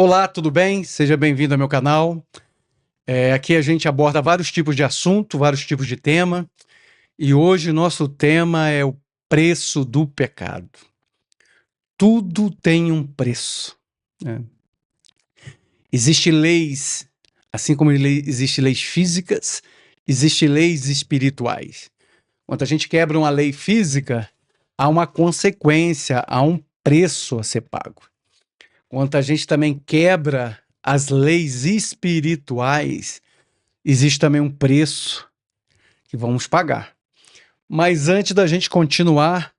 Olá, tudo bem? Seja bem-vindo ao meu canal. Aqui a gente aborda vários tipos de assunto, vários tipos de tema, e hoje o nosso tema é o preço do pecado. Tudo tem um preço, né? Existem leis, assim como existem leis físicas, existem leis espirituais. Quando a gente quebra uma lei física, há uma consequência, há um preço a ser pago. Quando a gente também quebra as leis espirituais, existe também um preço que vamos pagar. Mas antes da gente continuar,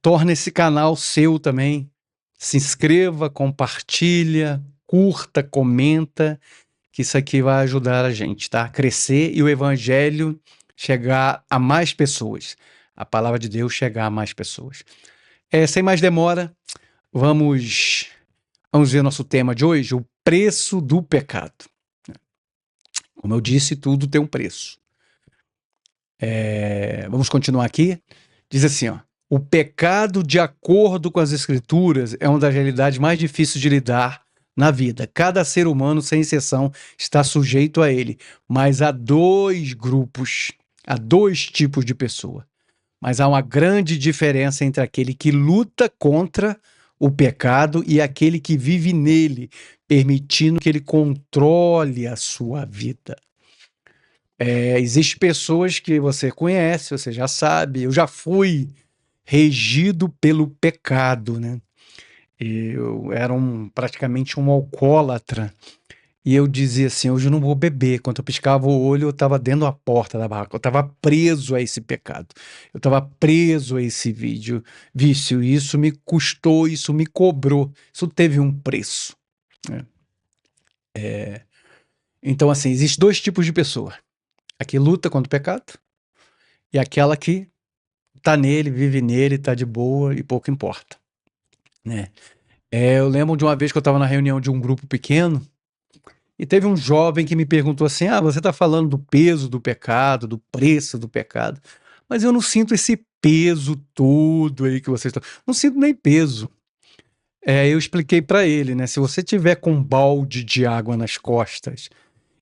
torne esse canal seu também. Se inscreva, compartilha, curta, comenta, que isso aqui vai ajudar a gente, tá? A crescer e o evangelho chegar a mais pessoas. A palavra de Deus chegar a mais pessoas. Sem mais demora, vamos ver nosso tema de hoje, o preço do pecado. Como eu disse, tudo tem um preço. Vamos continuar aqui. Diz assim, ó: o pecado, de acordo com as Escrituras, é uma das realidades mais difíceis de lidar na vida. Cada ser humano, sem exceção, está sujeito a ele. Mas há dois grupos, há dois tipos de pessoa. Mas há uma grande diferença entre aquele que luta contra o pecado e aquele que vive nele, permitindo que ele controle a sua vida. Existem pessoas que você conhece, você já sabe. Eu já fui regido pelo pecado, né? Eu era praticamente um alcoólatra. E eu dizia assim: hoje eu não vou beber. Quando eu piscava o olho, eu estava dentro da porta da barraca. Eu estava preso a esse pecado. Eu estava preso a esse vício. E isso me custou, isso me cobrou. Isso teve um preço, né? Então, assim, existem dois tipos de pessoa: a que luta contra o pecado e aquela que tá nele, vive nele, tá de boa e pouco importa, né? Eu lembro de uma vez que eu estava na reunião de um grupo pequeno e teve um jovem que me perguntou assim: você está falando do peso do pecado, do preço do pecado, mas eu não sinto esse peso todo aí que vocês estão. Não sinto nem peso. Eu expliquei para ele, né? Se você tiver com um balde de água nas costas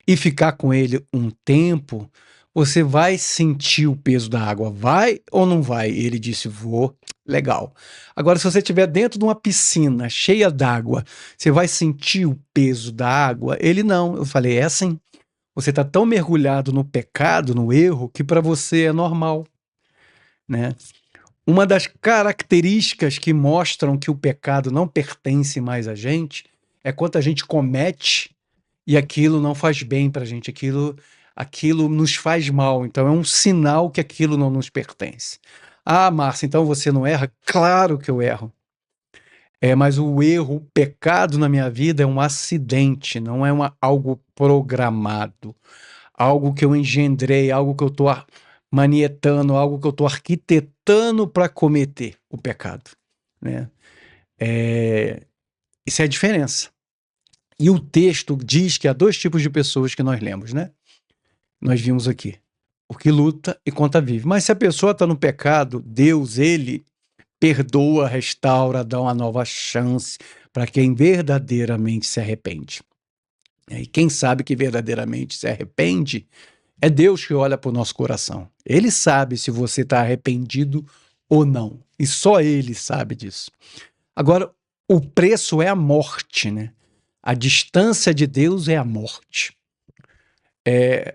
e ficar com ele um tempo, você vai sentir o peso da água. Vai ou não vai? Ele disse: vou. Legal. Agora, se você estiver dentro de uma piscina cheia d'água, você vai sentir o peso da água? Ele não. Eu falei: é assim. Você está tão mergulhado no pecado, no erro, que para você é normal, né? Uma das características que mostram que o pecado não pertence mais a gente é quando a gente comete e aquilo não faz bem para a gente, aquilo nos faz mal. Então é um sinal que aquilo não nos pertence. Márcia, então você não erra? Claro que eu erro. Mas o erro, o pecado na minha vida é um acidente, não é algo programado, algo que eu engendrei, algo que eu estou manietando, algo que eu estou arquitetando para cometer o pecado, né? Isso é a diferença. E o texto diz que há dois tipos de pessoas que nós lemos, né? Nós vimos aqui: o que luta e contra vive. Mas se a pessoa está no pecado, Deus, ele perdoa, restaura, dá uma nova chance para quem verdadeiramente se arrepende. E quem sabe que verdadeiramente se arrepende é Deus, que olha para o nosso coração. Ele sabe se você está arrependido ou não. E só ele sabe disso. Agora, o preço é a morte, né? A distância de Deus é a morte.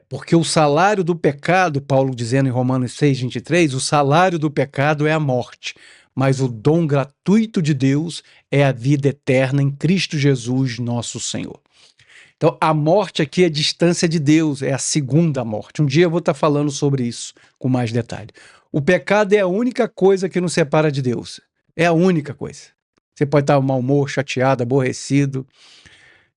Porque o salário do pecado, Paulo dizendo em Romanos 6:23, o salário do pecado é a morte, mas o dom gratuito de Deus é a vida eterna em Cristo Jesus, nosso Senhor. Então, a morte aqui é a distância de Deus, é a segunda morte. Um dia eu vou estar falando sobre isso com mais detalhe. O pecado é a única coisa que nos separa de Deus. É a única coisa. Você pode estar de mau humor, chateado, aborrecido.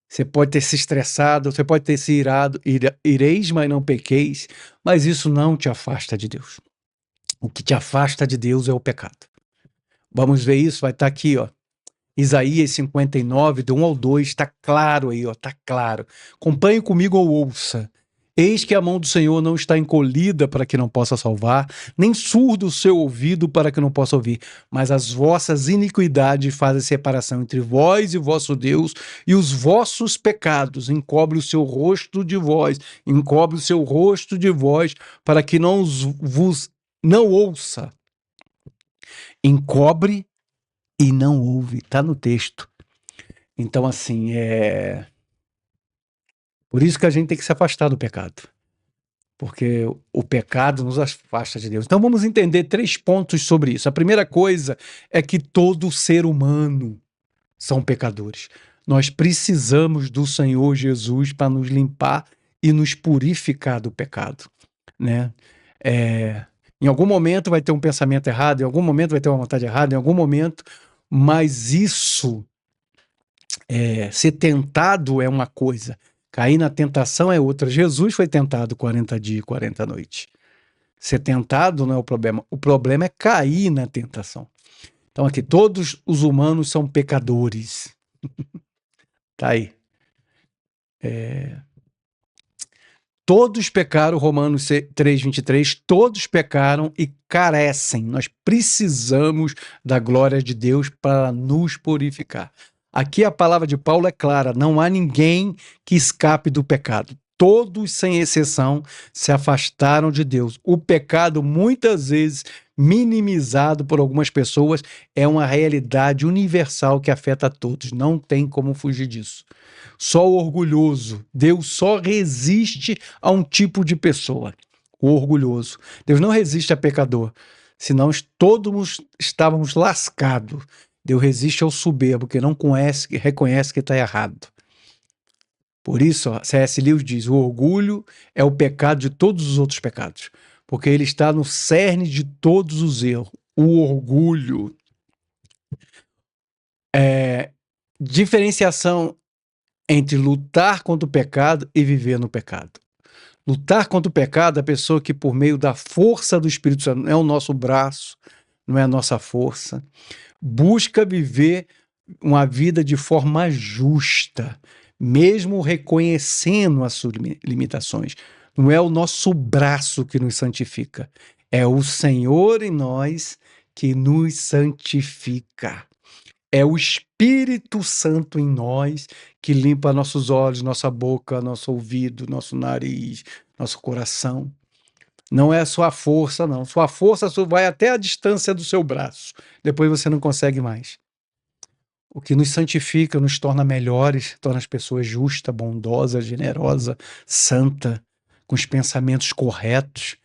Você pode ter se estressado, você pode ter se irado. Ireis, mas não pequeis. Mas isso não te afasta de Deus. O que te afasta de Deus é o pecado. Vamos ver isso, vai estar aqui, ó. Isaías 59, do 1 ao 2, está claro aí, ó, está claro. Acompanhe comigo ou ouça. Eis que a mão do Senhor não está encolhida para que não possa salvar, nem surdo o seu ouvido para que não possa ouvir, mas as vossas iniquidades fazem separação entre vós e o vosso Deus, e os vossos pecados encobre o seu rosto de vós, encobre o seu rosto de vós, para que vos não ouça. Encobre e não ouve, está no texto. Então, assim, por isso que a gente tem que se afastar do pecado. Porque o pecado nos afasta de Deus. Então vamos entender 3 pontos sobre isso. A primeira coisa é que todo ser humano são pecadores. Nós precisamos do Senhor Jesus para nos limpar e nos purificar do pecado, né? Em algum momento vai ter um pensamento errado, em algum momento vai ter uma vontade errada, em algum momento, mas isso, ser tentado é uma coisa, cair na tentação é outra. Jesus foi tentado 40 dias e 40 noites. Ser tentado não é o problema é cair na tentação. Então aqui, todos os humanos são pecadores. Tá aí. Todos pecaram, Romanos 3:23, todos pecaram e carecem. Nós precisamos da glória de Deus para nos purificar. Aqui a palavra de Paulo é clara, não há ninguém que escape do pecado. Todos, sem exceção, se afastaram de Deus. O pecado, muitas vezes minimizado por algumas pessoas, é uma realidade universal que afeta a todos. Não tem como fugir disso. Só o orgulhoso. Deus só resiste a um tipo de pessoa, o orgulhoso. Deus não resiste a pecador, senão todos estávamos lascados. Deus resiste ao soberbo, que não reconhece que está errado. Por isso, C.S. Lewis diz, o orgulho é o pecado de todos os outros pecados, porque ele está no cerne de todos os erros. O orgulho. Diferenciação entre lutar contra o pecado e viver no pecado. Lutar contra o pecado é a pessoa que, por meio da força do Espírito Santo, não é o nosso braço, não é a nossa força, busca viver uma vida de forma justa, mesmo reconhecendo as suas limitações. Não é o nosso braço que nos santifica, é o Senhor em nós que nos santifica. É o Espírito Santo em nós que limpa nossos olhos, nossa boca, nosso ouvido, nosso nariz, nosso coração. Não é a sua força, não. Sua força vai até a distância do seu braço. Depois você não consegue mais. O que nos santifica, nos torna melhores, torna as pessoas justas, bondosas, generosas, santa, com os pensamentos corretos,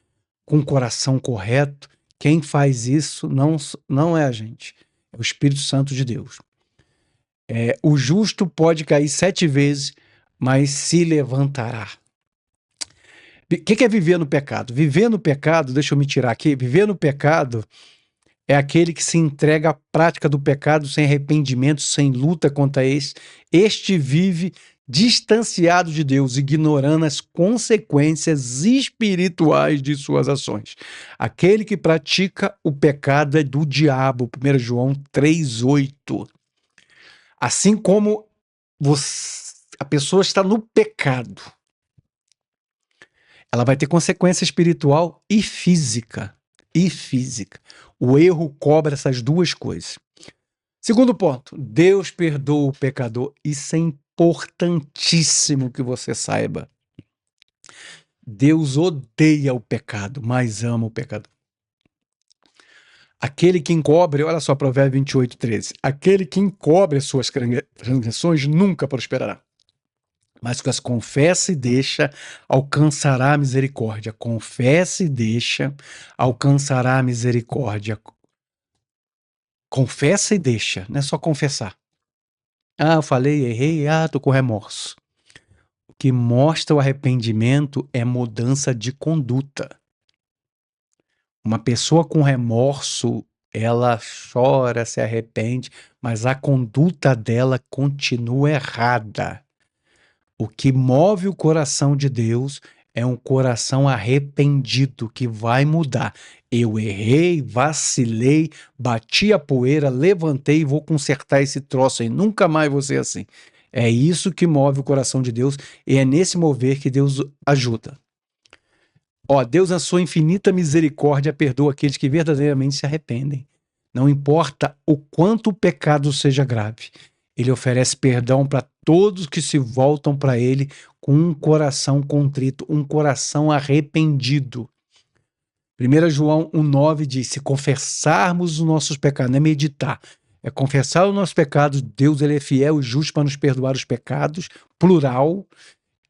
com o coração correto. Quem faz isso não é a gente. É o Espírito Santo de Deus. O justo pode cair 7 vezes, mas se levantará. O que é viver no pecado? Viver no pecado, deixa eu me tirar aqui, viver no pecado é aquele que se entrega à prática do pecado sem arrependimento, sem luta contra esse. Este vive distanciado de Deus, ignorando as consequências espirituais de suas ações. Aquele que pratica o pecado é do diabo, 1 João 3:8. Assim como a pessoa está no pecado, ela vai ter consequência espiritual e física. O erro cobra essas duas coisas. Segundo ponto, Deus perdoa o pecador. Isso é importantíssimo que você saiba. Deus odeia o pecado, mas ama o pecador. Aquele que encobre, olha só, Provérbios 28:13. Aquele que encobre as suas transgressões nunca prosperará. Mas que as confessa e deixa, alcançará a misericórdia. Confessa e deixa, alcançará a misericórdia. Confessa e deixa, não é só confessar. Eu falei, errei, tô com remorso. O que mostra o arrependimento é mudança de conduta. Uma pessoa com remorso, ela chora, se arrepende, mas a conduta dela continua errada. O que move o coração de Deus é um coração arrependido que vai mudar. Eu errei, vacilei, bati a poeira, levantei e vou consertar esse troço aí. Nunca mais vou ser assim. É isso que move o coração de Deus e é nesse mover que Deus ajuda. Ó, Deus, na sua infinita misericórdia, perdoa aqueles que verdadeiramente se arrependem. Não importa o quanto o pecado seja grave, ele oferece perdão para todos que se voltam para ele com um coração contrito, um coração arrependido. 1 João 1,9 diz: se confessarmos os nossos pecados, não é meditar, é confessar os nossos pecados, Deus ele é fiel e justo para nos perdoar os pecados, plural,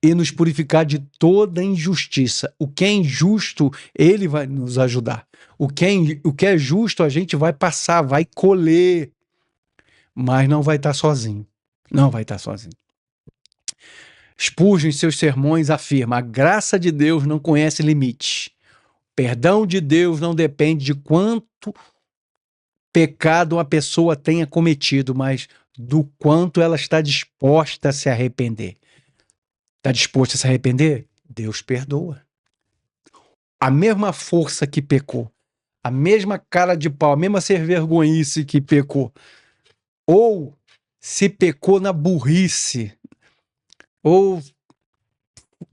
e nos purificar de toda injustiça. O que é injusto, ele vai nos ajudar. O que é justo, a gente vai passar, vai colher, mas não vai estar sozinho. Não vai estar sozinho. Spurgeon, em seus sermões, afirma: a graça de Deus não conhece limites. O perdão de Deus não depende de quanto pecado uma pessoa tenha cometido, mas do quanto ela está disposta a se arrepender. Está disposto a se arrepender? Deus perdoa. A mesma força que pecou, a mesma cara de pau, a mesma servergonhice que pecou, ou se pecou na burrice, ou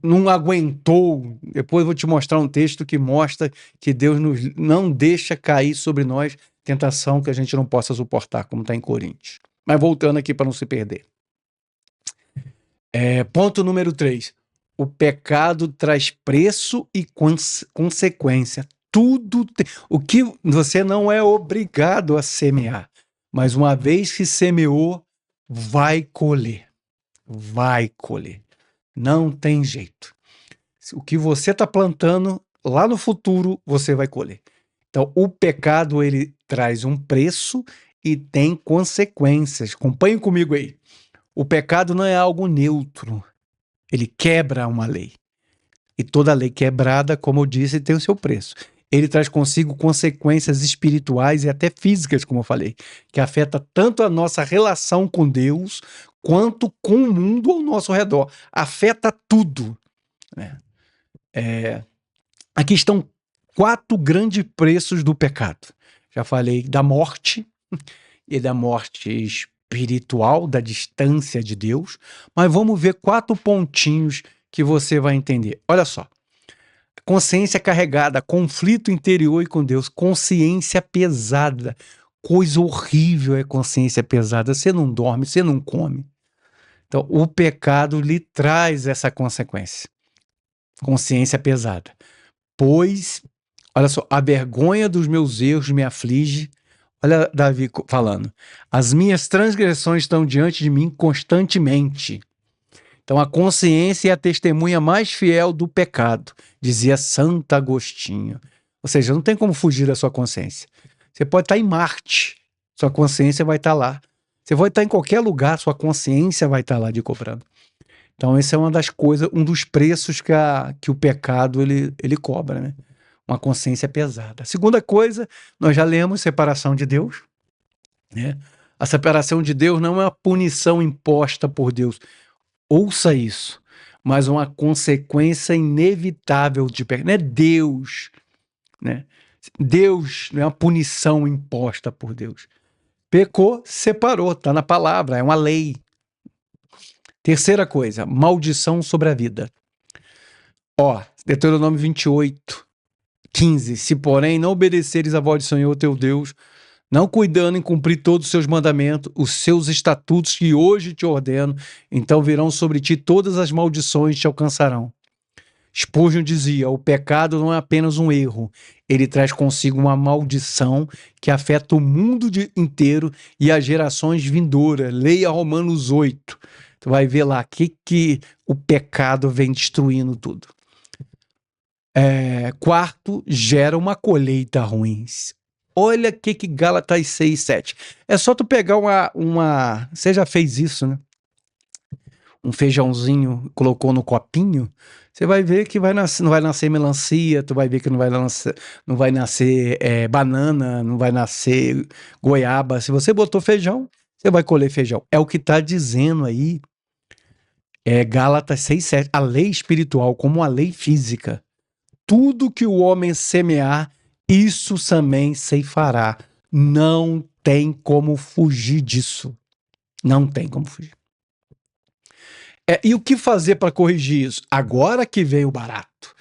não aguentou. Depois eu vou te mostrar um texto que mostra que Deus não deixa cair sobre nós tentação que a gente não possa suportar, como está em Coríntios. Mas voltando aqui para não se perder. Ponto número 3. O pecado traz preço e consequência. Tudo o que você não é obrigado a semear, mas uma vez que semeou, vai colher. Vai colher. Não tem jeito. O que você está plantando, lá no futuro, você vai colher. Então, o pecado, ele traz um preço e tem consequências. Acompanhe comigo aí. O pecado não é algo neutro. Ele quebra uma lei. E toda lei quebrada, como eu disse, tem o seu preço. Ele traz consigo consequências espirituais e até físicas, como eu falei, que afeta tanto a nossa relação com Deus, quanto com o mundo ao nosso redor. Afeta tudo, né? Aqui estão 4 grandes preços do pecado. Já falei da morte, e da morte espiritual, da distância de Deus, mas vamos ver 4 pontinhos que você vai entender. Olha só. Consciência carregada, conflito interior e com Deus, consciência pesada. Coisa horrível é consciência pesada. Você não dorme, você não come. Então, o pecado lhe traz essa consequência. Consciência pesada. Pois, olha só, a vergonha dos meus erros me aflige. Olha Davi falando. As minhas transgressões estão diante de mim constantemente. Então, a consciência é a testemunha mais fiel do pecado, dizia Santo Agostinho. Ou seja, não tem como fugir da sua consciência. Você pode estar em Marte, sua consciência vai estar lá. Você pode estar em qualquer lugar, sua consciência vai estar lá de cobrando. Então, essa é uma das coisas, um dos preços que o pecado ele cobra, né? Uma consciência pesada. A segunda coisa, nós já lemos separação de Deus, né? A separação de Deus não é uma punição imposta por Deus. Ouça isso, mas uma consequência inevitável de pecado. Não é Deus, né? Deus não é uma punição imposta por Deus. Pecou, separou, está na palavra, é uma lei. Terceira coisa, maldição sobre a vida. Ó, Deuteronômio 28, 15. Se, porém, não obedeceres a voz do Senhor teu Deus, não cuidando em cumprir todos os seus mandamentos, os seus estatutos que hoje te ordeno, então virão sobre ti todas as maldições te alcançarão. Spurgeon dizia: o pecado não é apenas um erro, ele traz consigo uma maldição que afeta o mundo inteiro e as gerações vindouras. Leia Romanos 8. Tu vai ver lá que o pecado vem destruindo tudo. Quarto, gera uma colheita ruim. Olha o que Gálatas 6, 7. É só tu pegar uma... Você já fez isso, né? Um feijãozinho, colocou no copinho, você vai ver que não vai nascer melancia, tu vai ver que não vai nascer banana, não vai nascer goiaba. Se você botou feijão, você vai colher feijão. É o que está dizendo aí, Gálatas 6, 7. A lei espiritual como a lei física. Tudo que o homem semear, isso também ceifará. Não tem como fugir disso. Não tem como fugir. E o que fazer para corrigir isso? Agora que vem o barato.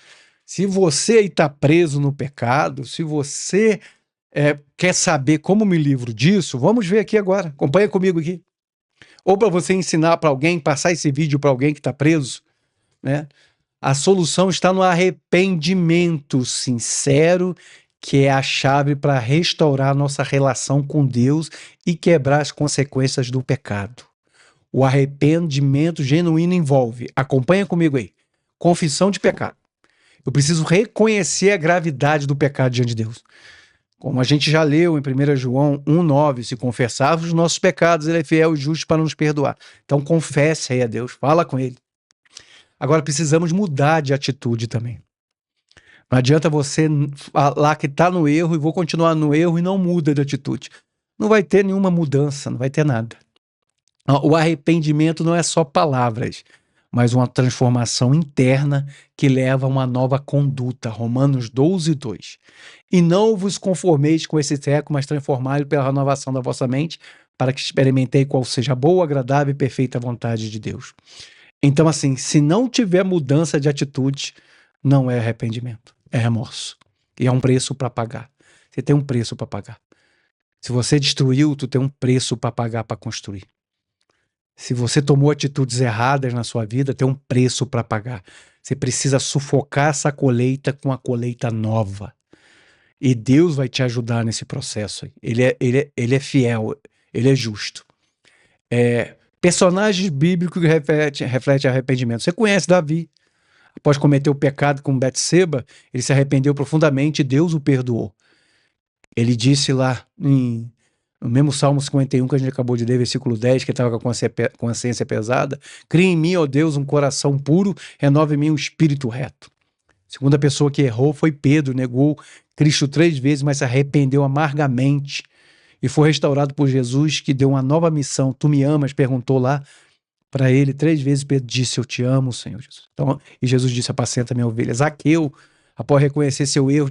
Se você está preso no pecado, se você quer saber como me livro disso, vamos ver aqui agora. Acompanha comigo aqui. Ou para você ensinar para alguém, passar esse vídeo para alguém que está preso, né? A solução está no arrependimento sincero, que é a chave para restaurar nossa relação com Deus e quebrar as consequências do pecado. O arrependimento genuíno envolve, acompanha comigo aí, confissão de pecado. Eu preciso reconhecer a gravidade do pecado diante de Deus. Como a gente já leu em 1 João 1,9, se confessarmos os nossos pecados, ele é fiel e justo para nos perdoar. Então confesse aí a Deus, fala com ele. Agora precisamos mudar de atitude também. Não adianta você falar que está no erro e vou continuar no erro e não muda de atitude. Não vai ter nenhuma mudança, não vai ter nada. O arrependimento não é só palavras, mas uma transformação interna que leva a uma nova conduta. Romanos 12:2. E não vos conformeis com esse século, mas transformai-o pela renovação da vossa mente, para que experimentei qual seja a boa, agradável e perfeita vontade de Deus. Então, assim, se não tiver mudança de atitude, não é arrependimento, é remorso. E é um preço para pagar. Você tem um preço para pagar. Se você destruiu, tu tem um preço para pagar para construir. Se você tomou atitudes erradas na sua vida, tem um preço para pagar. Você precisa sufocar essa colheita com a colheita nova. E Deus vai te ajudar nesse processo. Ele é fiel, ele é justo. Personagens bíblicos que refletem arrependimento. Você conhece Davi. Após cometer o pecado com Betseba, ele se arrependeu profundamente e Deus o perdoou. Ele disse lá no mesmo Salmo 51 que a gente acabou de ler, versículo 10, que estava com a consciência pesada: cria em mim, ó Deus, um coração puro, renova em mim um espírito reto. A segunda pessoa que errou foi Pedro, negou Cristo 3 vezes, mas se arrependeu amargamente e foi restaurado por Jesus, que deu uma nova missão. Tu me amas? Perguntou lá para ele 3 vezes. Pedro disse: eu te amo, Senhor Jesus. Então, e Jesus disse: apacenta minha ovelha. Zaqueu, após reconhecer seu erro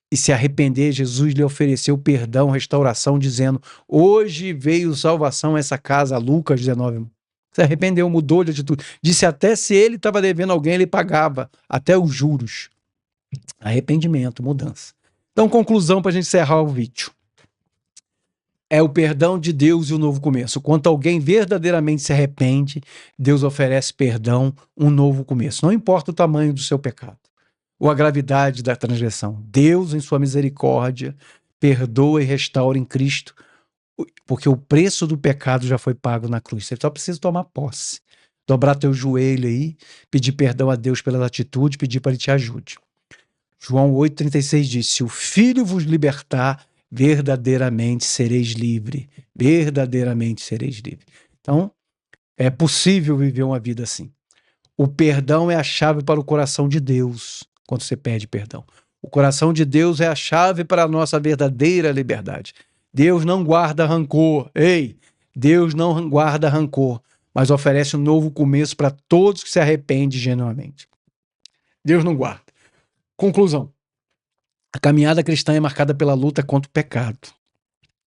e se arrepender, Jesus lhe ofereceu perdão, restauração, dizendo: hoje veio salvação a essa casa. Lucas 19. Se arrependeu, mudou de atitude. Disse até se ele estava devendo alguém, ele pagava, até os juros. Arrependimento, mudança. Então, conclusão para a gente encerrar o vídeo. É o perdão de Deus e o novo começo. Quando alguém verdadeiramente se arrepende, Deus oferece perdão, um novo começo. Não importa o tamanho do seu pecado ou a gravidade da transgressão. Deus, em sua misericórdia, perdoa e restaura em Cristo, porque o preço do pecado já foi pago na cruz. Você só precisa tomar posse, dobrar teu joelho aí, pedir perdão a Deus pelas atitudes, pedir para ele te ajude. João 8,36 diz: se o Filho vos libertar, verdadeiramente sereis livre. Verdadeiramente sereis livre. Então, é possível viver uma vida assim. O perdão é a chave para o coração de Deus, quando você pede perdão. O coração de Deus é a chave para a nossa verdadeira liberdade. Deus não guarda rancor. Ei, Deus não guarda rancor, mas oferece um novo começo para todos que se arrependem genuinamente. Deus não guarda. Conclusão. A caminhada cristã é marcada pela luta contra o pecado.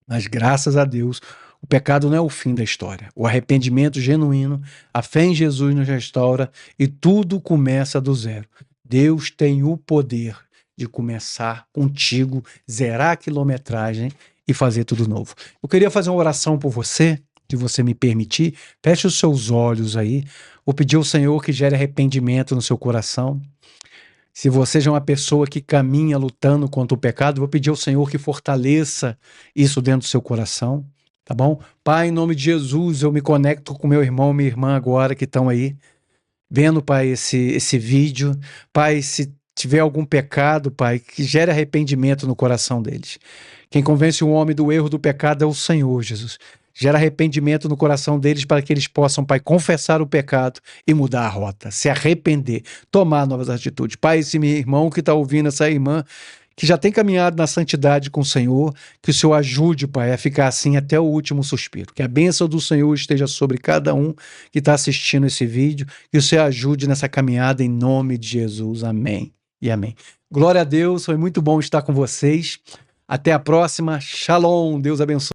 Mas, graças a Deus, o pecado não é o fim da história. O arrependimento genuíno, a fé em Jesus nos restaura e tudo começa do zero. Deus tem o poder de começar contigo, zerar a quilometragem e fazer tudo novo. Eu queria fazer uma oração por você, se você me permitir. Feche os seus olhos aí. Vou pedir ao Senhor que gere arrependimento no seu coração. Se você já é uma pessoa que caminha lutando contra o pecado, vou pedir ao Senhor que fortaleça isso dentro do seu coração, tá bom? Pai, em nome de Jesus, eu me conecto com meu irmão e minha irmã agora que estão aí, vendo, Pai, esse vídeo. Pai, se tiver algum pecado, Pai, que gere arrependimento no coração deles. Quem convence o homem do erro do pecado é o Senhor, Jesus. Gera arrependimento no coração deles para que eles possam, Pai, confessar o pecado e mudar a rota, se arrepender, tomar novas atitudes. Pai, esse meu irmão que está ouvindo, essa irmã que já tem caminhado na santidade com o Senhor, que o Senhor ajude, Pai, a ficar assim até o último suspiro. Que a bênção do Senhor esteja sobre cada um que está assistindo esse vídeo, que o Senhor ajude nessa caminhada em nome de Jesus. Amém e amém. Glória a Deus, foi muito bom estar com vocês. Até a próxima. Shalom, Deus abençoe.